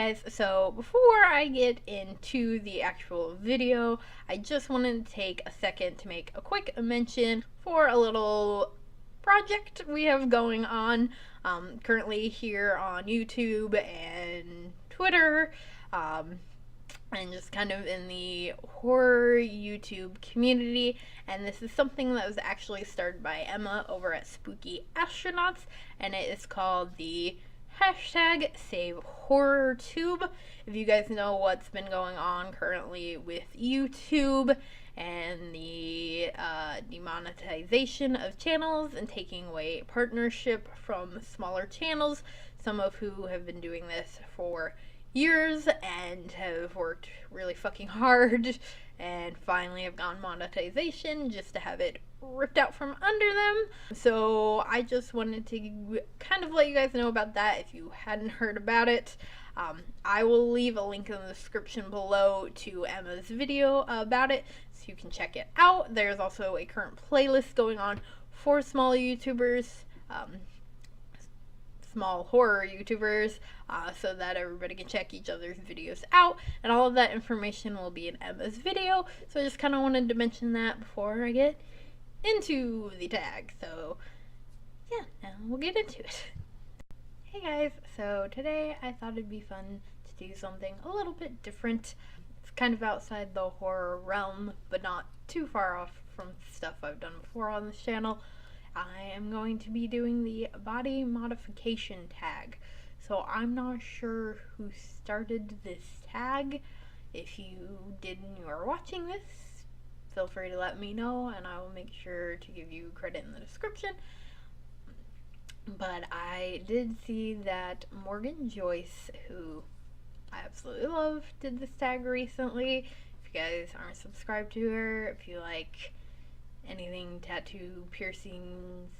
guys, so before I get into the actual video, I just wanted to take a second to make a quick mention for a little project we have going on currently here on YouTube and Twitter, and just kind of in the horror YouTube community. And this is something that was actually started by Emma over at Spooky Astronauts, and it is called the #SaveHorrorTube. If you guys know what's been going on currently with YouTube and the demonetization of channels and taking away partnership from smaller channels, some of who have been doing this for years and have worked really fucking hard and finally have gotten monetization just to have it ripped out from under them. So I just wanted to kind of let you guys know about that if you hadn't heard about it. I will leave a link in the description below to Emma's video about it so you can check it out. There's also a current playlist going on for small YouTubers, small horror YouTubers, so that everybody can check each other's videos out, and all of that information will be in Emma's video. So I just kind of wanted to mention that before I get into the tag. So yeah, now we'll get into it. Hey guys, so today I thought it'd be fun to do something a little bit different. It's kind of outside the horror realm, but not too far off from stuff I've done before on this channel. I am going to be doing the body modification tag. So I'm not sure who started this tag. If you did and you are watching this, feel free to let me know and I will make sure to give you credit in the description. But I did see that Morgan Joyce, who I absolutely love, did this tag recently. If you guys aren't subscribed to her, if you like anything tattoo, piercings,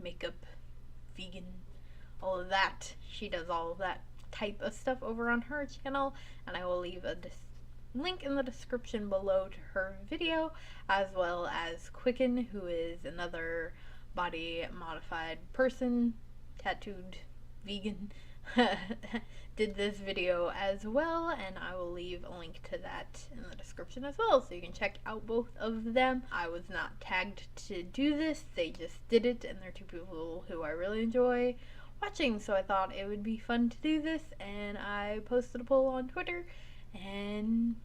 makeup, vegan, all of that, she does all of that type of stuff over on her channel, and I will leave a link in the description below to her video, as well as Quicken, who is another body modified person, tattooed, vegan, did this video as well, and I will leave a link to that in the description as well, so you can check out both of them. I was not tagged to do this, they just did it, and they're two people who I really enjoy watching, so I thought it would be fun to do this, and I posted a poll on Twitter, and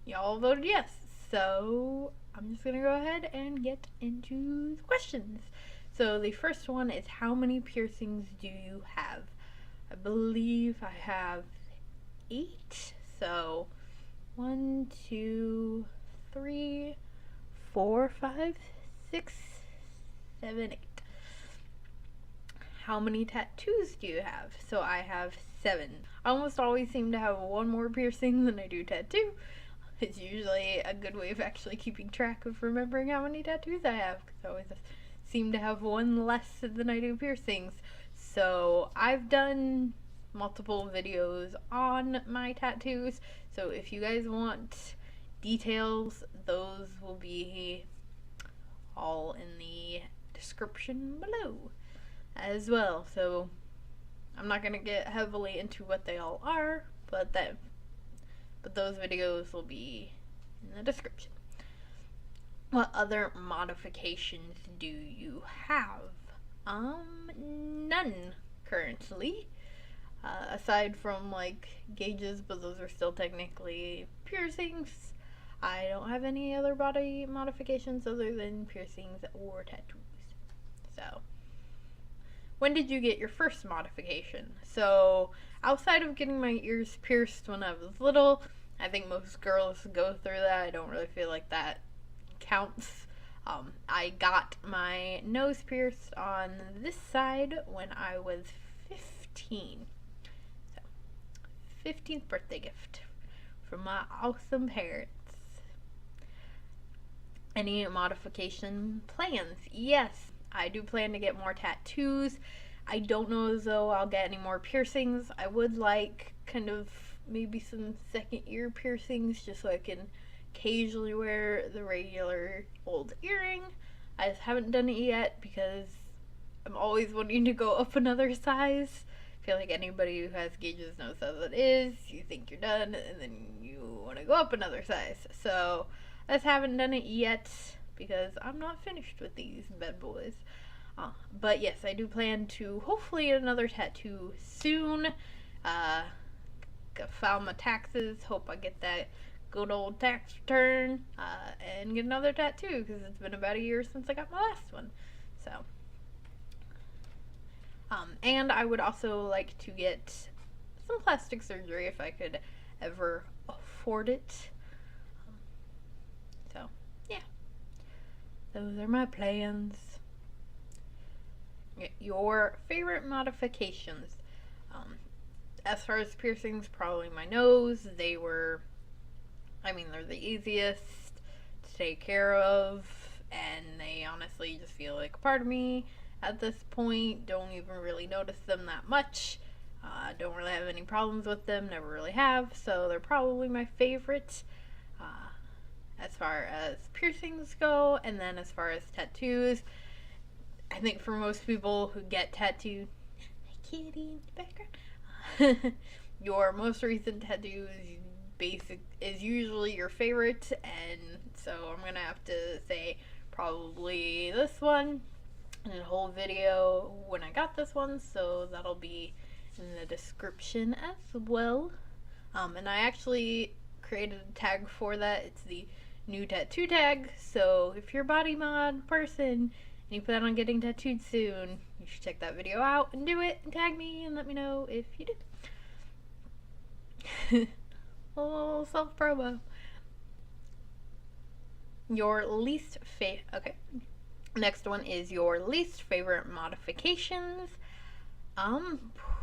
y'all voted yes. So I'm just gonna go ahead and get into the questions. So the first one is, how many piercings do you have? I believe I have 8. So 1, 2, 3, 4, 5, 6, 7, 8. How many tattoos do you have? So I have 7. I almost always seem to have one more piercing than I do tattoo. It's usually a good way of actually keeping track of remembering how many tattoos I have, because I always seem to have one less than I do piercings. So I've done multiple videos on my tattoos, so if you guys want details, those will be all in the description below as well. So I'm not gonna get heavily into what they all are, but those videos will be in the description. What other modifications do you have? None currently. Aside from like gauges, but those are still technically piercings. I don't have any other body modifications other than piercings or tattoos. So when did you get your first modification? So outside of getting my ears pierced when I was little, I think most girls go through that. I don't really feel like that counts. I got my nose pierced on this side when I was 15. So 15th birthday gift from my awesome parents. Any modification plans? Yes, I do plan to get more tattoos. I don't know as though I'll get any more piercings. I would like kind of maybe some second ear piercings just so I can occasionally wear the regular old earring. I just haven't done it yet because I'm always wanting to go up another size feel like anybody who has gauges knows how that is. You think you're done, and then you want to go up another size. So I just haven't done it yet because I'm not finished with these bad boys. But yes, I do plan to hopefully get another tattoo soon. File my taxes. Hope I get that good old tax return and get another tattoo because it's been about a year since I got my last one. So, and I would also like to get some plastic surgery if I could ever afford it. So, yeah, those are my plans. Your favorite modifications? As far as piercings, probably my nose. They're the easiest to take care of, and they honestly just feel like a part of me at this point. Don't even really notice them that much. Don't really have any problems with them, never really have, so they're probably my favorite as far as piercings go. And then as far as tattoos, I think for most people who get tattooed, kitty in the background, your most recent tattoo is usually your favorite, and so I'm gonna have to say probably this one in a whole video when I got this one, so that'll be in the description as well. And I actually created a tag for that. It's the new tattoo tag, so if you're a body mod person and you plan on getting tattooed soon, you should check that video out and do it and tag me and let me know if you did. A little self-promo. Your least okay. Next one is your least favorite modifications.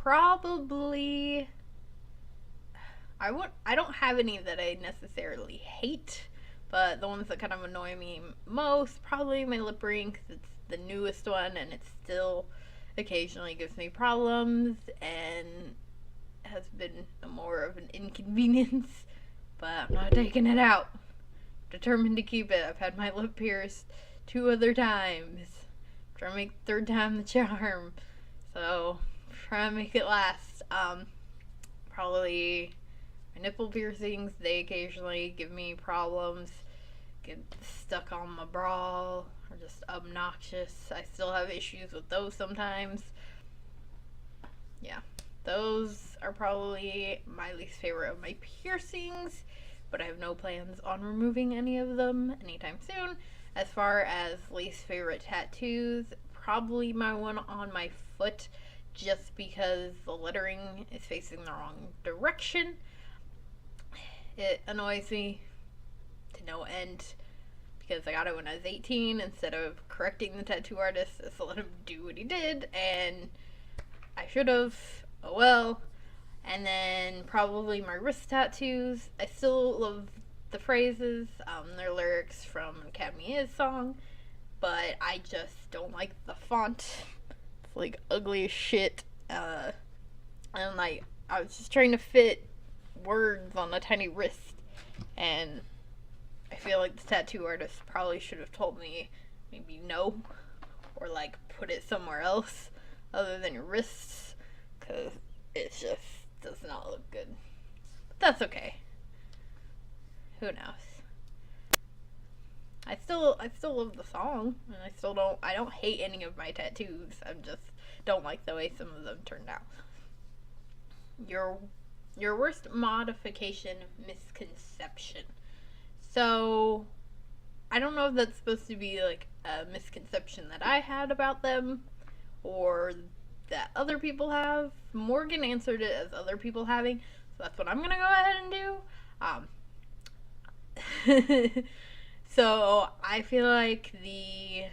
Probably I don't have any that I necessarily hate, but the ones that kind of annoy me most, probably my lip ring, because it's the newest one and it still occasionally gives me problems and has been more of an inconvenience, but I'm not taking it out. Determined to keep it. I've had my lip pierced 2 other times. Trying to make the 3rd time the charm. So, try to make it last. Probably my nipple piercings. They occasionally give me problems. Get stuck on my bra. Or just obnoxious. I still have issues with those sometimes. Yeah. Those are probably my least favorite of my piercings, but I have no plans on removing any of them anytime soon. As far as least favorite tattoos, probably my one on my foot, just because the lettering is facing the wrong direction. It annoys me to no end, because I got it when I was 18 instead of correcting the tattoo artist to let him do what he did, and I should have. Oh well. And then probably my wrist tattoos. I still love the phrases, their lyrics from CarnageCandy's song, but I just don't like the font. It's like ugly as shit. And like, I was just trying to fit words on a tiny wrist, and I feel like the tattoo artist probably should have told me maybe no, or like put it somewhere else other than your wrists, because it just does not look good. But that's okay. Who knows? I still love the song, and I don't hate any of my tattoos. I just don't like the way some of them turned out. Your worst modification misconception. So, I don't know if that's supposed to be like a misconception that I had about them, or that other people have. Morgan answered it as other people having, so that's what I'm gonna go ahead and do. So I feel like the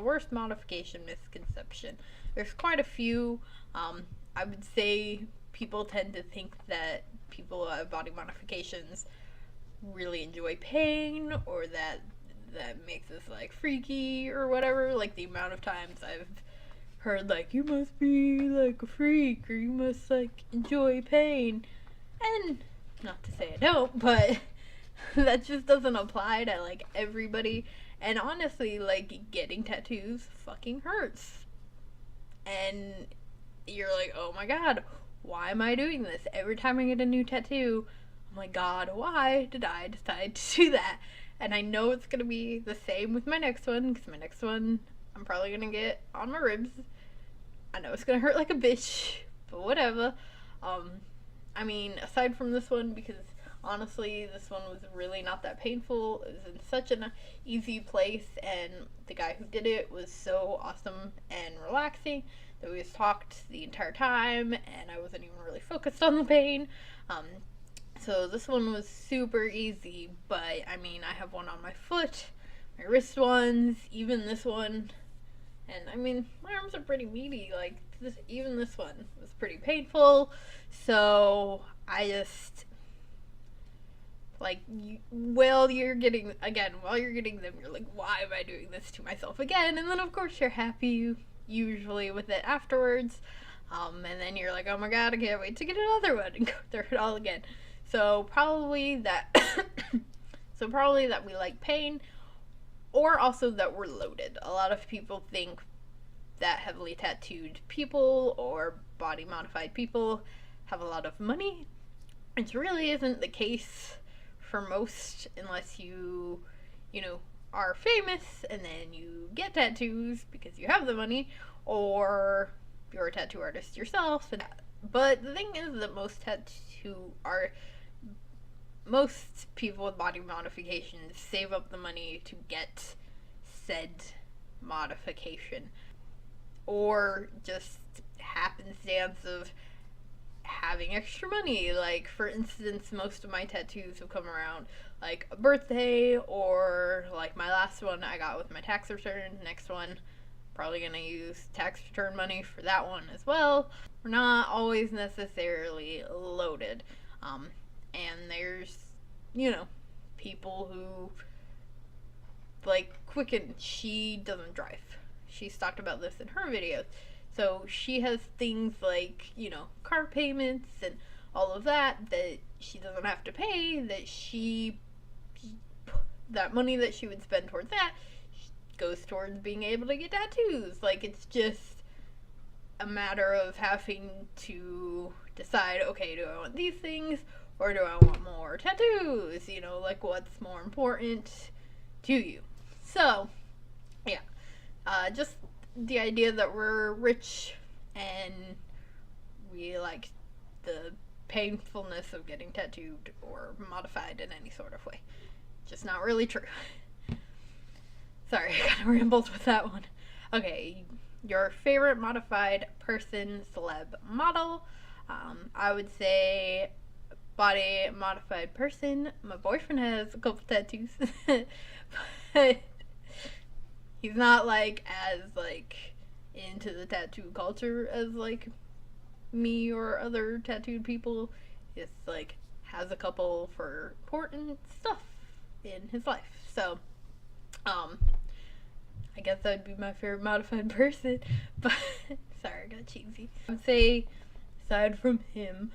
worst modification misconception. There's quite a few. I would say people tend to think that people who have body modifications really enjoy pain, or that makes us like freaky or whatever. Like the amount of times I've heard like, you must be like a freak, or you must like enjoy pain, and not to say I don't, but that just doesn't apply to like everybody. And honestly, like, getting tattoos fucking hurts, and you're like, oh my god, why am I doing this? Every time I get a new tattoo, oh my god, why did I decide to do that? And I know it's gonna be the same with my next one, because my next one I'm probably gonna get on my ribs. I know it's gonna hurt like a bitch, but whatever. I mean, aside from this one, because honestly, this one was really not that painful. It was in such an easy place, and the guy who did it was so awesome and relaxing that we just talked the entire time, and I wasn't even really focused on the pain. So this one was super easy, but I mean, I have one on my foot, my wrist ones, even this one, and I mean, my arms are pretty meaty, like, even this one was pretty painful, so I just, like, while you're getting them, you're like, why am I doing this to myself again? And then, of course, you're happy, usually, with it afterwards, and then you're like, oh my god, I can't wait to get another one, and go through it all again. So probably that we like pain, or also that we're loaded. A lot of people think that heavily tattooed people or body modified people have a lot of money, which really isn't the case for most, unless you are famous and then you get tattoos because you have the money, or you're a tattoo artist yourself. But the thing is that most people with body modifications save up the money to get said modification, or just happenstance of having extra money. Like, for instance, most of my tattoos have come around like a birthday, or like my last one I got with my tax return. Next one, probably gonna use tax return money for that one as well. We're not always necessarily loaded. And there's, people who, like Quicken, she doesn't drive. She's talked about this in her videos. So she has things like, car payments and all of that she doesn't have to pay, that money that she would spend towards that goes towards being able to get tattoos. Like, it's just a matter of having to decide, okay, do I want these things, or do I want more tattoos? Like, what's more important to you? So, yeah. Just the idea that we're rich and we like the painfulness of getting tattooed or modified in any sort of way. Just not really true. Sorry, I kind of rambled with that one. Okay, your favorite modified person, celeb, model. I would say body modified person. My boyfriend has a couple tattoos, but he's not as into the tattoo culture as me or other tattooed people. Just has a couple for important stuff in his life. So I guess that'd be my favorite modified person. But sorry, I got cheesy. I would say, aside from him,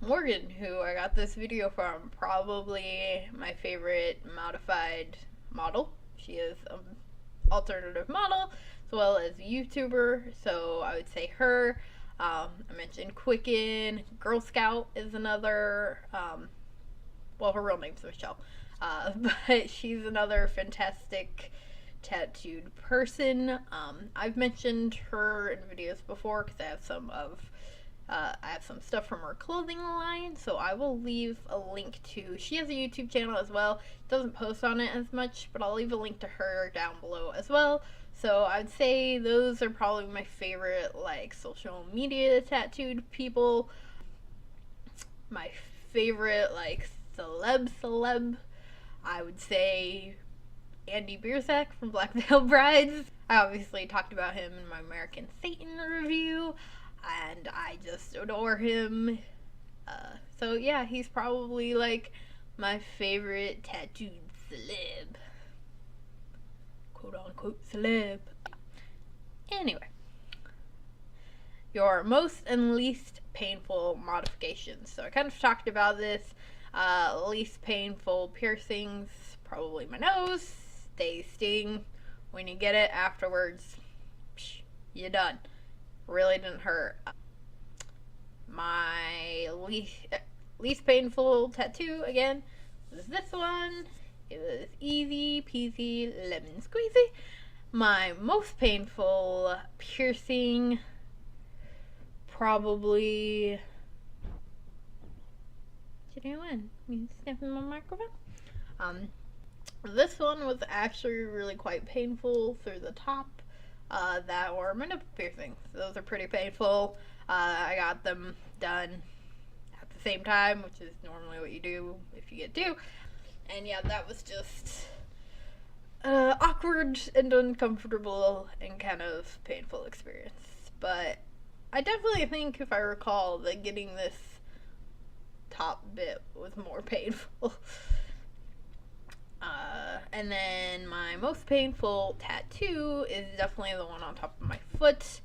Morgan, who I got this video from, probably my favorite modified model. She is an alternative model as well as a YouTuber, so I would say her. I mentioned Quicken. Girl Scout is another, well, her real name's Michelle, but she's another fantastic tattooed person. I've mentioned her in videos before because I have some stuff from her clothing line, so I will leave a link to, she has a YouTube channel as well. Doesn't post on it as much, but I'll leave a link to her down below as well. So I'd say those are probably my favorite social media tattooed people. My favorite celeb, I would say Andy Biersack from Black Veil Brides. I obviously talked about him in my American Satan review, and I just adore him. So yeah, he's probably my favorite tattooed celeb. Quote unquote celeb. Anyway. Your most and least painful modifications. So I kind of talked about this. Least painful piercings, probably my nose. They sting. When you get it afterwards, you're done. really didn't hurt. My least painful tattoo, again, was this one. It was easy peasy lemon squeezy. My most painful piercing, probably... What you doing? You sniffing my microphone? This one was actually really quite painful through the top. That or my nipple piercings. Those are pretty painful. I got them done at the same time, which is normally what you do if you get two. And yeah, that was just awkward and uncomfortable and kind of painful experience. But I definitely think, if I recall, that getting this top bit was more painful. And then my most painful tattoo is definitely the one on top of my foot.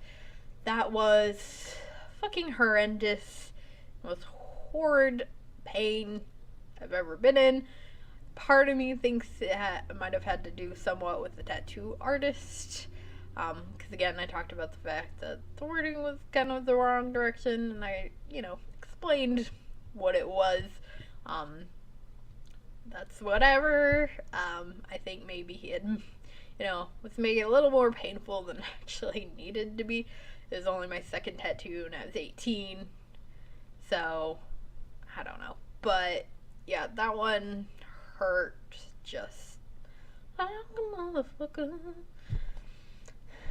That was fucking horrendous. The most horrid pain I've ever been in. Part of me thinks it might have had to do somewhat with the tattoo artist. Because again, I talked about the fact that the wording was kind of the wrong direction, and I, explained what it was. That's whatever. I think maybe he had, was making it a little more painful than actually needed to be. It was only my second tattoo and I was 18. So, I don't know. But, yeah, that one hurt just like a motherfucker.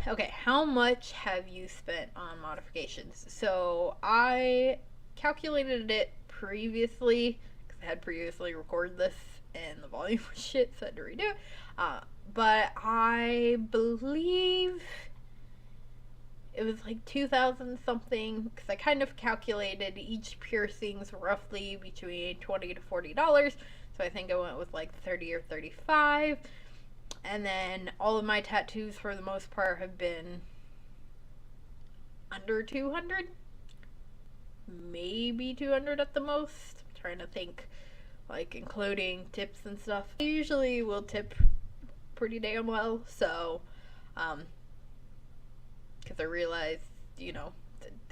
Okay, how much have you spent on modifications? So, I calculated it previously, because I had previously recorded this and the volume was shit, so I had to redo it. But I believe it was like 2,000 something, because I kind of calculated each piercing's roughly between $20 to $40. So I think I went with like 30 or 35. And then all of my tattoos for the most part have been under 200. Maybe 200 at the most. I'm trying to think, like including tips and stuff. I usually will tip pretty damn well, so because I realize, they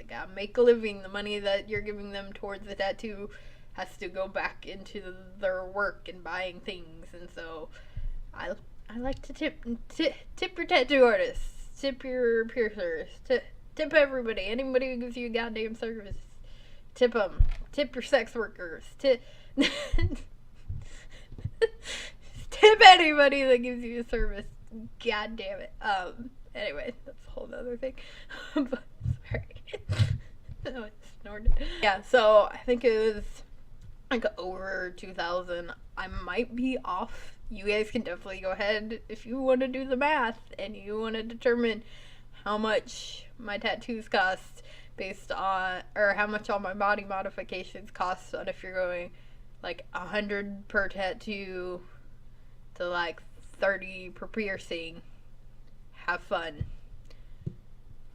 gotta make a living. The money that you're giving them towards the tattoo has to go back into their work and buying things, and so I like to tip your tattoo artists, tip your piercers, tip everybody, anybody who gives you a goddamn service. Tip them. Tip your sex workers. Tip anybody that gives you a service. God damn it. Anyway, that's a whole other thing. But, sorry. No, I snorted. Yeah, so I think it was like over 2,000. I might be off. You guys can definitely go ahead if you want to do the math and you want to determine how much my tattoos cost based on, or how much all my body modifications cost, on if you're going like 100 per tattoo to like 30 per piercing. Have fun.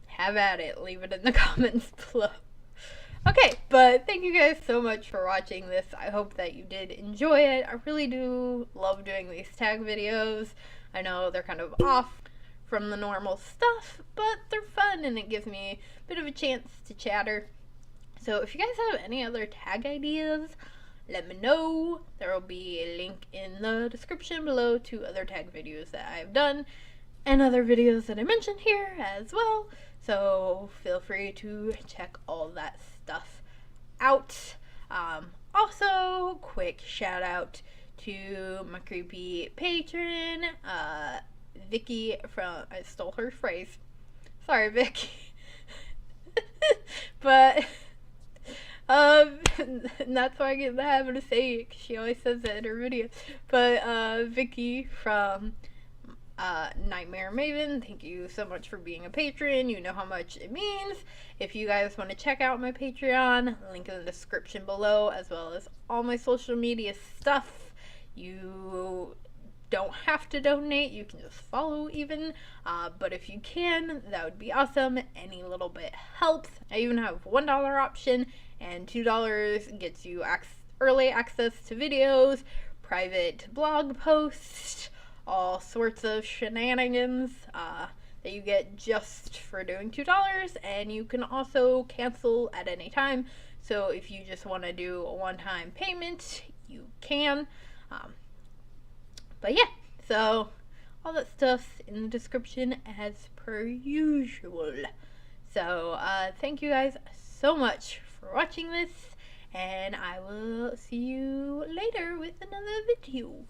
Have at it. Leave it in the comments below. Okay, but thank you guys so much for watching this. I hope that you did enjoy it. I really do love doing these tag videos. I know they're kind of off from the normal stuff, but they're fun and it gives me a bit of a chance to chatter. So if you guys have any other tag ideas, let me know. There will be a link in the description below to other tag videos that I've done and other videos that I mentioned here as well. So feel free to check all that stuff out. Also, quick shout out to my creepy patron, Vicky from, I stole her phrase. Sorry, Vicky. But, and that's why I get in the habit of saying it, because she always says it in her videos. But, Vicky from Nightmare Maven, thank you so much for being a patron. You know how much it means. If you guys want to check out my Patreon, link in the description below, as well as all my social media stuff. You don't have to donate, you can just follow even, but if you can, that would be awesome. Any little bit helps. I even have $1 option, and $2 gets you early access to videos, private blog posts, all sorts of shenanigans. that you get just for doing $2, and you can also cancel at any time. So if you just want to do a one-time payment, you can. But yeah, so all that stuff in the description as per usual. So thank you guys so much for watching this, and I will see you later with another video.